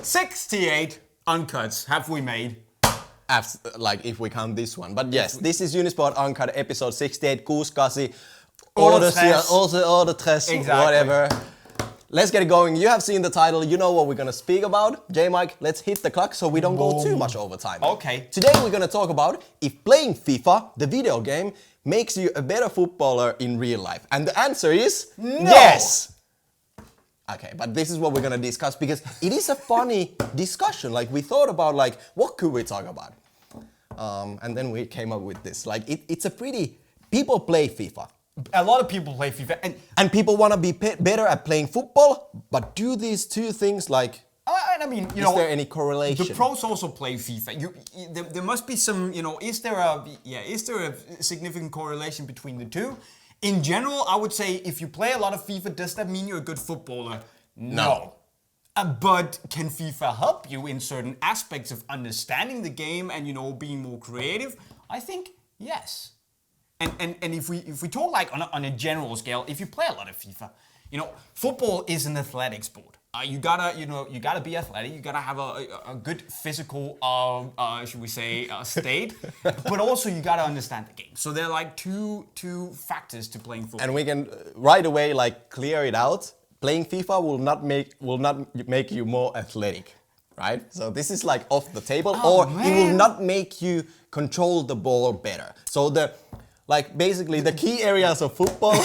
68 uncuts have we made. Like if we count this one. But yes, this is Unisport Uncut episode 68, 68, exactly. Whatever. Let's get it going. You have seen the title, you know what we're gonna speak about. J Mike, let's hit the clock so we don't go too much overtime. Okay. Today we're gonna talk about if playing FIFA, the video game, makes you a better footballer in real life. And the answer is no. Yes! Okay, but this is what we're gonna discuss because it is a funny discussion. Like we thought about like, what could we talk about? And then we came up with this. Like it's a pretty, people play FIFA. A lot of people play FIFA. And people wanna be better at playing football, but do these two things like, I mean, is there any correlation? The pros also play FIFA. There must be some, is there a significant correlation between the two? In general, I would say if you play a lot of FIFA, does that mean you're a good footballer? No. But can FIFA help you in certain aspects of understanding the game and, being more creative? I think yes. And if we talk like on a general scale, if you play a lot of FIFA, football is an athletic sport. You gotta be athletic. You gotta have a good physical, should we say, state. But also you gotta understand the game. So there are like two factors to playing football. And we can right away like clear it out. Playing FIFA will not make you more athletic, right? So this is like off the table, it will not make you control the ball better. So basically the key areas of football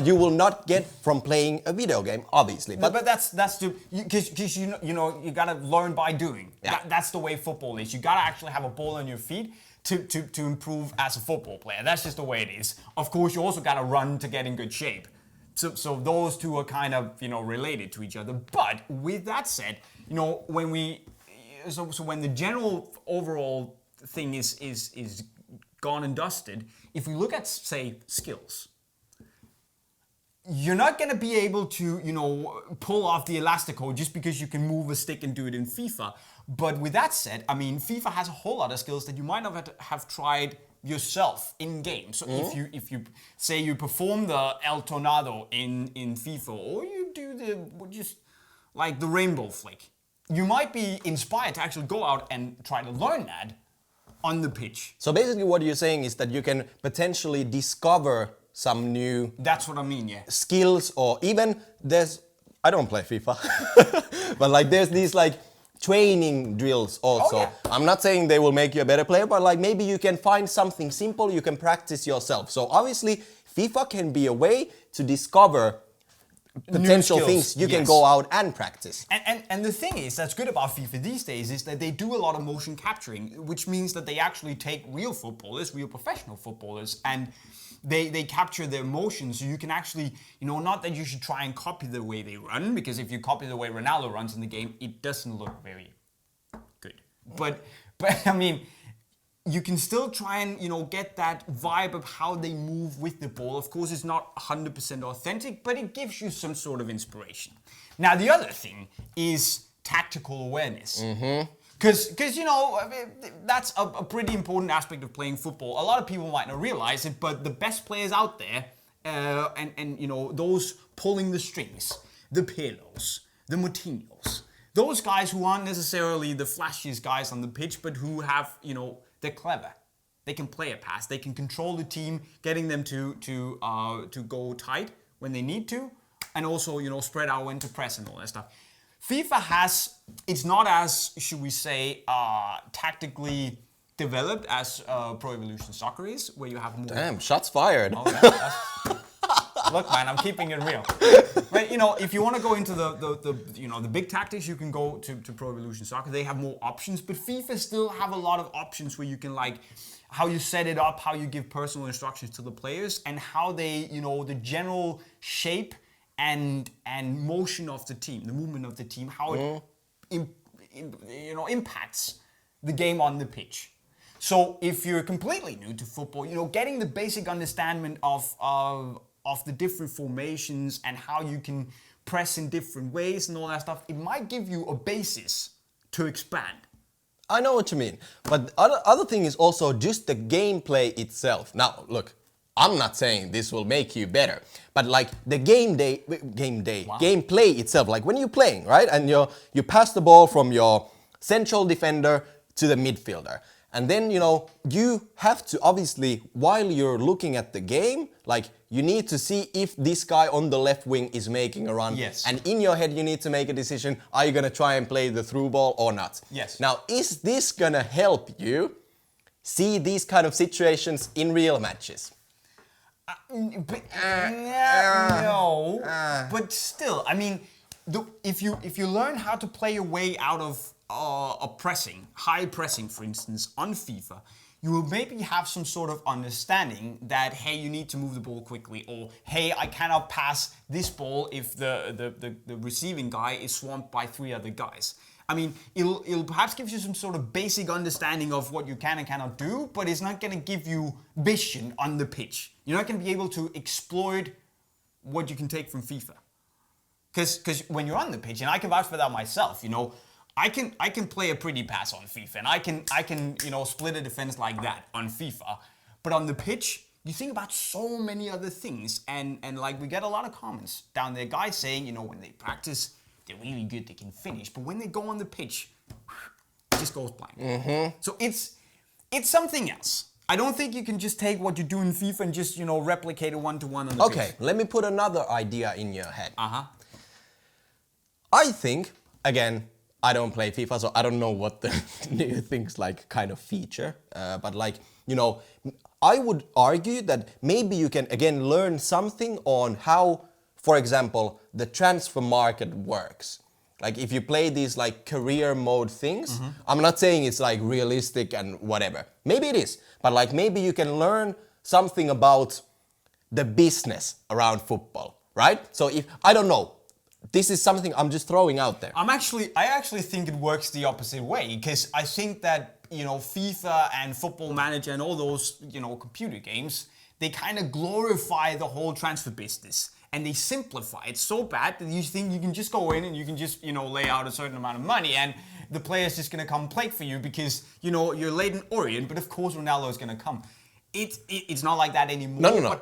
you will not get from playing a video game, obviously. But that's because you gotta learn by doing. Yeah. That's the way football is. You gotta actually have a ball on your feet to improve as a football player. That's just the way it is. Of course, you also gotta run to get in good shape. So those two are kind of related to each other. But with that said, when the general overall thing is gone and dusted, if we look at, say, skills, you're not going to be able to, pull off the elastico just because you can move a stick and do it in FIFA. But with that said, I mean, FIFA has a whole lot of skills that you might not have tried yourself in game. So if you say you perform the El Tornado in FIFA, or you do the rainbow flick, you might be inspired to actually go out and try to learn that on the pitch. So basically what you're saying is that you can potentially discover some new... That's what I mean, yeah. ...skills, or even I don't play FIFA, but like there's these like training drills also. Oh, yeah. I'm not saying they will make you a better player, but like maybe you can find something simple you can practice yourself. So obviously FIFA can be a way to discover potential things you can go out and practice. And the thing is that's good about FIFA these days is that they do a lot of motion capturing, which means that they actually take real footballers, real professional footballers, and they capture their emotions. So you can actually, not that you should try and copy the way they run, because if you copy the way Ronaldo runs in the game, it doesn't look very good. But I mean, you can still try and, get that vibe of how they move with the ball. Of course, it's not 100% authentic, but it gives you some sort of inspiration. Now, the other thing is tactical awareness. Because that's a pretty important aspect of playing football. A lot of people might not realize it, but the best players out there, those pulling the strings, the Pirlos, the Moutinhos, those guys who aren't necessarily the flashiest guys on the pitch, but who have, they're clever. They can play a pass. They can control the team, getting them to go tight when they need to, and also spread out when to press and all that stuff. FIFA it's not as, should we say, tactically developed as Pro Evolution Soccer is, where you have more. Damn, shots fired. Oh, yeah, look, man, I'm keeping it real. But if you want to go into the big tactics, you can go to Pro Evolution Soccer. They have more options, but FIFA still have a lot of options where you can how you set it up, how you give personal instructions to the players, and how they, the general shape and motion of the team, the movement of the team, how it impacts the game on the pitch. So if you're completely new to football, getting the basic understanding of the different formations and how you can press in different ways and all that stuff, it might give you a basis to expand. I know what you mean, but other thing is also just the gameplay itself. Now, look, I'm not saying this will make you better, but like the gameplay itself, like when you're playing, right? And you pass the ball from your central defender to the midfielder. And then, you have to obviously, while you're looking at the game, like you need to see if this guy on the left wing is making a run. Yes. And in your head, you need to make a decision. Are you going to try and play the through ball or not? Yes. Now, is this going to help you see these kind of situations in real matches? No, but still, I mean, if you learn how to play your way out of high pressing, for instance, on FIFA, you will maybe have some sort of understanding that, hey, you need to move the ball quickly, or hey, I cannot pass this ball if the receiving guy is swamped by 3 other guys. I mean, it'll perhaps give you some sort of basic understanding of what you can and cannot do, but it's not going to give you vision on the pitch. You're not going to be able to exploit what you can take from FIFA. Because when you're on the pitch, and I can vouch for that myself, I can play a pretty pass on FIFA, and I can split a defense like that on FIFA. But on the pitch, you think about so many other things, and like we get a lot of comments down there, guys saying, when they practice, they're really good, they can finish, but when they go on the pitch, it just goes blank. Mm-hmm. So it's something else. I don't think you can just take what you do in FIFA and just, replicate it one-to-one on the pitch. Okay, let me put another idea in your head. Uh-huh. I think, again, I don't play FIFA, so I don't know what the new things like kind of feature. But like, I would argue that maybe you can, again, learn something on how, for example, the transfer market works. Like if you play these like career mode things, I'm not saying it's like realistic and whatever. Maybe it is, but like maybe you can learn something about the business around football, right? So if, I don't know, this is something I'm just throwing out there. I actually think it works the opposite way, because I think that, FIFA and Football Manager and all those, computer games, they kind of glorify the whole transfer business. And they simplify it so bad that you think you can just go in and you can just, lay out a certain amount of money and the player's just going to come play for you because, you're late in Orient, but of course Ronaldo is going to come. It's not like that anymore. No.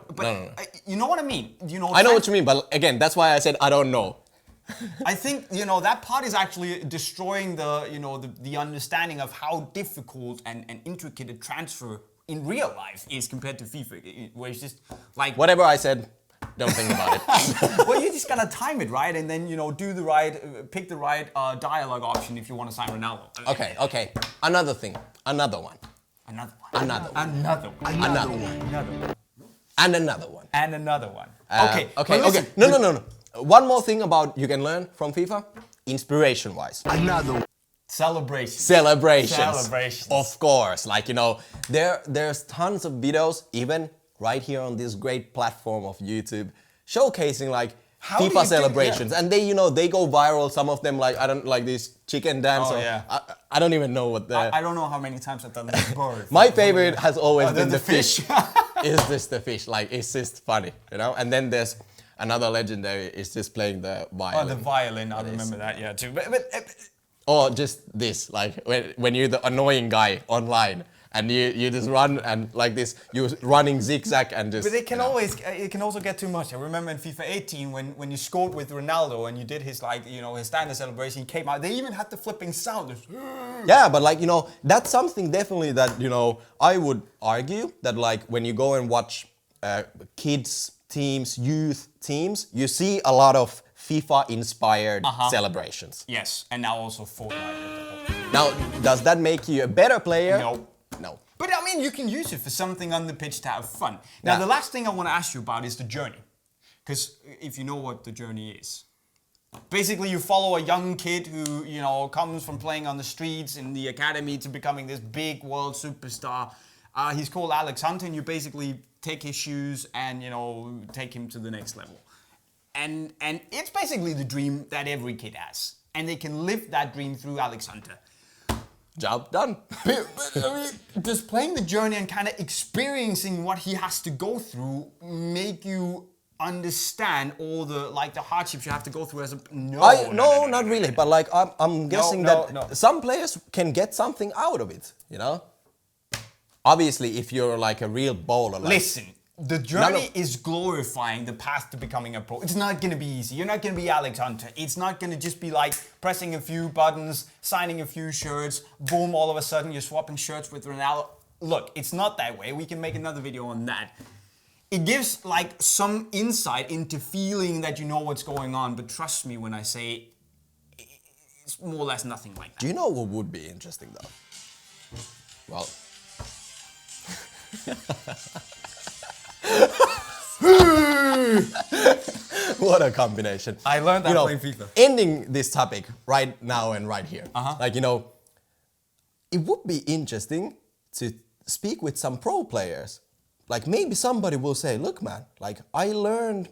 You know what I mean? I know what you mean, but again, that's why I said I don't know. I think, that part is actually destroying the understanding of how difficult and intricate a transfer in real life is compared to FIFA, where it's just like... Whatever I said, don't think about it. Well, you just gotta time it, right? And then, pick the right dialogue option if you want to sign Ronaldo. Okay. Another thing. Another one. And another one. Okay. No. One more thing about you can learn from FIFA, inspiration-wise. Celebrations. Of course. Like, there's tons of videos, even right here on this great platform of YouTube, showcasing like FIFA celebrations. And they, they go viral. Some of them, like, I don't like this chicken dance. Oh, yeah. I don't even know what the... I don't know how many times I've done that. My favorite has always been the fish. fish. Is this the fish? Like, it's just funny, And then there's another legendary is just playing the violin. Oh, the violin. I remember that, yeah, too. But or just this, like when you're the annoying guy online and you just run and like this, you're running zigzag and just... But it can also get too much. I remember in FIFA 18 when you scored with Ronaldo and you did his his standard celebration, he came out, they even had the flipping sound. Yeah, but like, that's something definitely that, I would argue that like when you go and watch kids teams, youth teams, you see a lot of FIFA-inspired celebrations. Yes, and now also Fortnite. Now, does that make you a better player? No. But I mean, you can use it for something on the pitch to have fun. Now, the last thing I want to ask you about is the journey. Because if you know what the journey is. Basically, you follow a young kid who, comes from playing on the streets in the academy to becoming this big world superstar. He's called Alex Hunter, and you basically take his shoes and, take him to the next level. And it's basically the dream that every kid has. And they can live that dream through Alex Hunter. Job done. But I mean, does playing the journey and kind of experiencing what he has to go through make you understand all the hardships you have to go through as a... No, not really. But like, I'm guessing that some players can get something out of it, Obviously, if you're like a real bowler... Listen, The journey is glorifying the path to becoming a pro. It's not going to be easy. You're not going to be Alex Hunter. It's not going to just be like pressing a few buttons, signing a few shirts, boom, all of a sudden you're swapping shirts with Ronaldo. Look, it's not that way. We can make another video on that. It gives like some insight into feeling that you know what's going on, but trust me when I say it's more or less nothing like that. Do you know what would be interesting though? Well... What a combination. I learned that playing FIFA. Ending this topic right now and right here. Like, it would be interesting to speak with some pro players. Like maybe somebody will say, look man, like I learned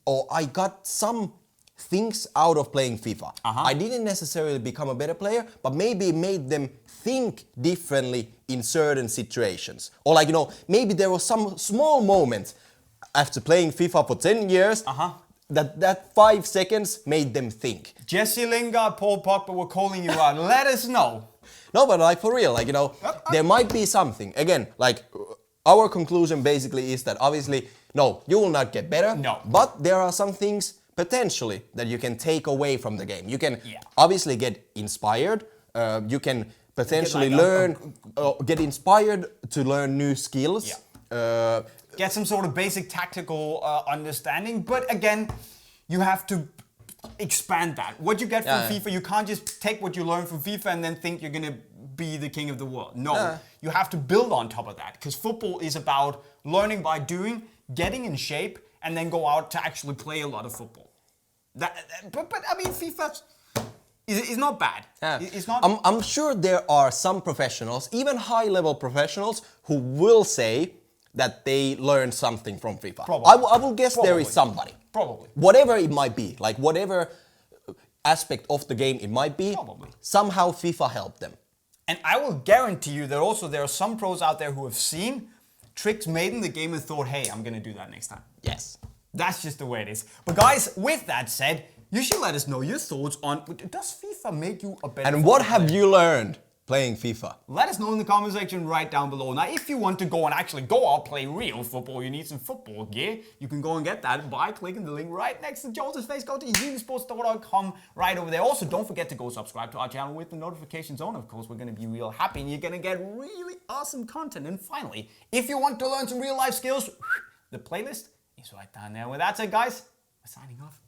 or I got some things out of playing FIFA. I didn't necessarily become a better player, but maybe it made them think differently in certain situations. Or like, maybe there was some small moment after playing FIFA for 10 years that 5 seconds made them think. Jesse Lingard, Paul Pogba were calling you out. Let us know. No, but like for real, like, there might be something. Again, like our conclusion basically is that obviously, no, you will not get better. No. But there are some things potentially that you can take away from the game. You can obviously get inspired. You can potentially get inspired to learn new skills. Get some sort of basic tactical understanding. But again, you have to expand that. What you get from FIFA, you can't just take what you learn from FIFA and then think you're going to be the king of the world. No, you have to build on top of that. Because football is about learning by doing, getting in shape, and then go out to actually play a lot of football. But I mean, FIFA is not bad. It's not. I'm sure there are some professionals, even high-level professionals, who will say that they learned something from FIFA. Probably. I will guess there is somebody. Probably. Whatever it might be, like whatever aspect of the game it might be, somehow FIFA helped them. And I will guarantee you that also there are some pros out there who have seen tricks made in the game and thought, hey, I'm going to do that next time. Yes. That's just the way it is. But guys, with that said, you should let us know your thoughts on, does FIFA make you a better And what have you learned playing FIFA? Let us know in the comment section right down below. Now, if you want to go and actually go out play real football, you need some football gear, you can go and get that by clicking the link right next to Jolter's face. Go to unisportstore.com right over there. Also, don't forget to go subscribe to our channel with the notifications on. Of course, we're going to be real happy and you're going to get really awesome content. And finally, if you want to learn some real life skills, the playlist is right down there. With that said, guys, we're signing off.